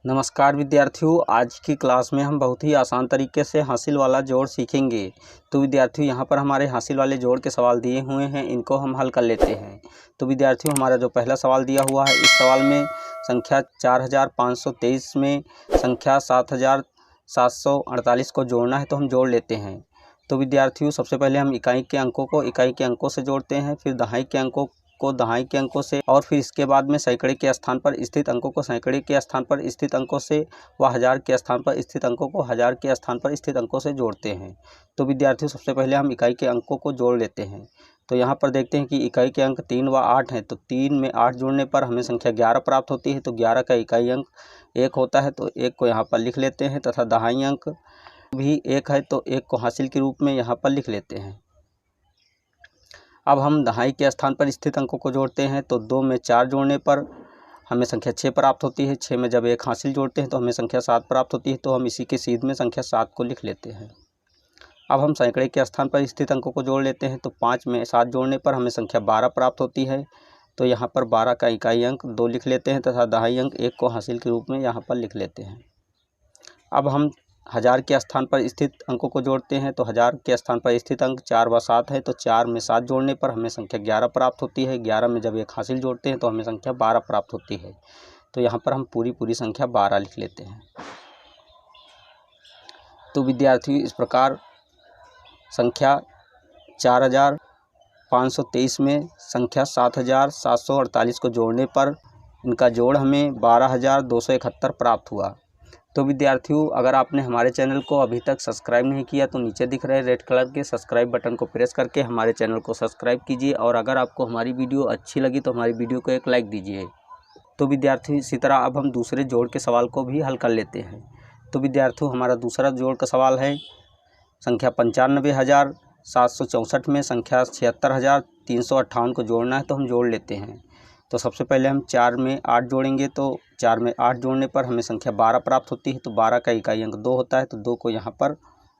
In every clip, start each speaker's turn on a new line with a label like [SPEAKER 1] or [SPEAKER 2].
[SPEAKER 1] नमस्कार विद्यार्थियों, आज की क्लास में हम बहुत ही आसान तरीके से हासिल वाला जोड़ सीखेंगे। तो विद्यार्थियों, यहाँ पर हमारे हासिल वाले जोड़ के सवाल दिए हुए हैं, इनको हम हल कर लेते हैं। तो विद्यार्थियों, हमारा जो पहला सवाल दिया हुआ है, इस सवाल में संख्या 4523 में संख्या 7748 को जोड़ना है, तो हम जोड़ लेते हैं। तो विद्यार्थियों, सबसे पहले हम इकाई के अंकों को इकाई के अंकों से जोड़ते हैं, फिर दहाई के अंकों को दहाई के अंकों से, और फिर इसके बाद में सैकड़े के स्थान पर स्थित अंकों को सैकड़े के स्थान पर स्थित अंकों से व हजार के स्थान पर स्थित अंकों को हजार के स्थान पर स्थित अंकों से जोड़ते हैं। तो विद्यार्थियों, सबसे पहले हम इकाई के अंकों को जोड़ लेते हैं। तो यहाँ पर देखते हैं कि इकाई के अंक 3 व 8 हैं, तो 3 में 8 जोड़ने पर हमें संख्या 11 प्राप्त होती है। तो 11 का इकाई अंक 1 होता है, तो 1 को यहाँ पर लिख लेते हैं, तथा दहाई अंक भी 1 है, तो 1 को हासिल के रूप में यहाँ पर लिख लेते हैं। अब हम दहाई के स्थान पर स्थित अंकों को जोड़ते हैं। तो 2 में 4 जोड़ने पर हमें संख्या 6 प्राप्त होती है। 6 में जब 1 हासिल जोड़ते हैं तो हमें संख्या 7 प्राप्त होती है। तो हम इसी के सीध में संख्या 7 को लिख लेते हैं। अब हम सैकड़े के स्थान पर स्थित अंकों को जोड़ लेते हैं। तो 5 में 7 जोड़ने पर हमें संख्या 12 प्राप्त होती है। तो यहाँ पर 12 का इकाई अंक 2 लिख लेते हैं, तथा दहाई अंक 1 को हासिल के रूप में यहाँ पर लिख लेते हैं। अब हम हजार के स्थान पर स्थित अंकों को जोड़ते हैं। तो हजार के स्थान पर स्थित अंक 4 व 7 है, तो 4 में 7 जोड़ने पर हमें संख्या 11 प्राप्त होती है। 11 में जब 1 हासिल जोड़ते हैं तो हमें संख्या 12 प्राप्त होती है। तो यहाँ पर हम पूरी संख्या 12 लिख लेते हैं। तो विद्यार्थियों, इस प्रकार संख्या 4523 में संख्या 7748 को जोड़ने पर इनका जोड़ हमें 12271 प्राप्त हुआ। तो विद्यार्थियों, अगर आपने हमारे चैनल को अभी तक सब्सक्राइब नहीं किया तो नीचे दिख रहे रेड कलर के सब्सक्राइब बटन को प्रेस करके हमारे चैनल को सब्सक्राइब कीजिए, और अगर आपको हमारी वीडियो अच्छी लगी तो हमारी वीडियो को एक लाइक दीजिए। तो विद्यार्थियों, इसी तरह अब हम दूसरे जोड़ के सवाल को भी हल कर लेते हैं। तो विद्यार्थियों, हमारा दूसरा जोड़ का सवाल है संख्या 95,764 में संख्या 76,358 को जोड़ना है, तो हम जोड़ लेते हैं। तो सबसे पहले हम 4 में 8 जोड़ेंगे। तो 4 में 8 जोड़ने पर हमें संख्या 12 प्राप्त होती है। तो 12 का इकाई अंक 2 होता है, तो 2 को यहाँ पर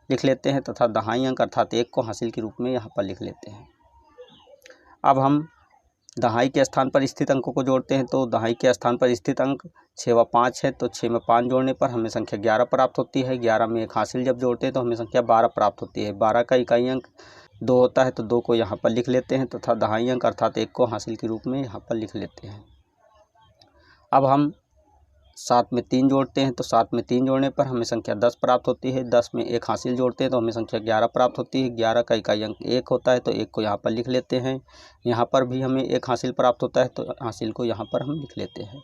[SPEAKER 1] लिख लेते हैं, तथा दहाई अंक अर्थात 1 को हासिल के रूप में यहाँ पर लिख लेते हैं। अब हम दहाई के स्थान पर स्थित अंकों को जोड़ते हैं। तो दहाई के स्थान पर स्थित अंक 6 व 5 है, तो 6 में 5 जोड़ने पर हमें संख्या 11 प्राप्त होती है। 11 में 1 हासिल जब जोड़ते हैं तो हमें संख्या 12 प्राप्त होती है। 12 का इकाई अंक 2 होता है, तो 2 को यहाँ पर लिख लेते हैं, तथा दहाई अंक अर्थात 1 को हासिल के रूप में यहाँ पर लिख लेते हैं। अब हम 7 में 3 जोड़ते हैं। तो 7 में 3 जोड़ने पर हमें संख्या 10 प्राप्त होती है। 10 में 1 हासिल जोड़ते हैं तो हमें संख्या 11 प्राप्त होती है। 11 का इकाई अंक 1 होता है, तो 1 को यहाँ पर लिख लेते हैं। यहाँ पर भी हमें 1 हासिल प्राप्त होता है, तो हासिल को यहाँ पर हम लिख लेते हैं।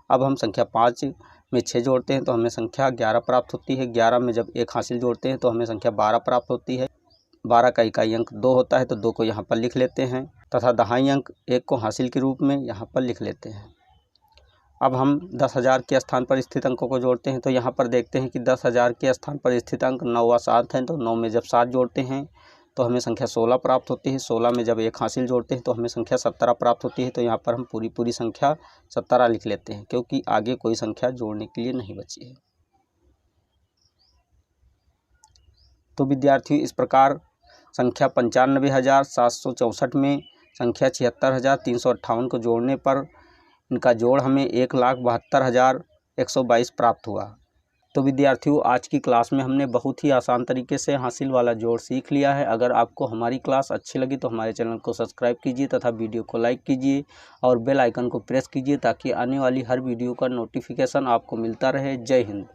[SPEAKER 1] अब हम संख्या 5 में 6 जोड़ते हैं तो हमें संख्या 11 प्राप्त होती है। 11 में जब 1 हासिल जोड़ते हैं तो हमें संख्या 12 प्राप्त होती है। 12 का इकाई अंक 2 होता है, तो 2 को यहाँ पर लिख लेते हैं, तथा दहाई अंक 1 को हासिल के रूप में यहाँ पर लिख लेते हैं। अब हम 10,000 के स्थान पर स्थित अंकों को जोड़ते हैं। तो यहाँ पर देखते हैं कि 10,000 के स्थान पर स्थित अंक 9 व 7 हैं, तो 9 में जब 7 जोड़ते हैं तो हमें संख्या 16 प्राप्त होती है। 16 में जब 1 हासिल जोड़ते हैं तो हमें संख्या 17 प्राप्त होती है। तो यहाँ पर हम पूरी संख्या 17 लिख लेते हैं, क्योंकि आगे कोई संख्या जोड़ने के लिए नहीं बची है। तो विद्यार्थियों, इस प्रकार संख्या 95,764 में संख्या 76,358 को जोड़ने पर इनका जोड़ हमें 1,72,122 प्राप्त हुआ। तो विद्यार्थियों, आज की क्लास में हमने बहुत ही आसान तरीके से हासिल वाला जोड़ सीख लिया है। अगर आपको हमारी क्लास अच्छी लगी तो हमारे चैनल को सब्सक्राइब कीजिए, तथा वीडियो को लाइक कीजिए और बेल आइकन को प्रेस कीजिए, ताकि आने वाली हर वीडियो का नोटिफिकेशन आपको मिलता रहे। जय हिंद।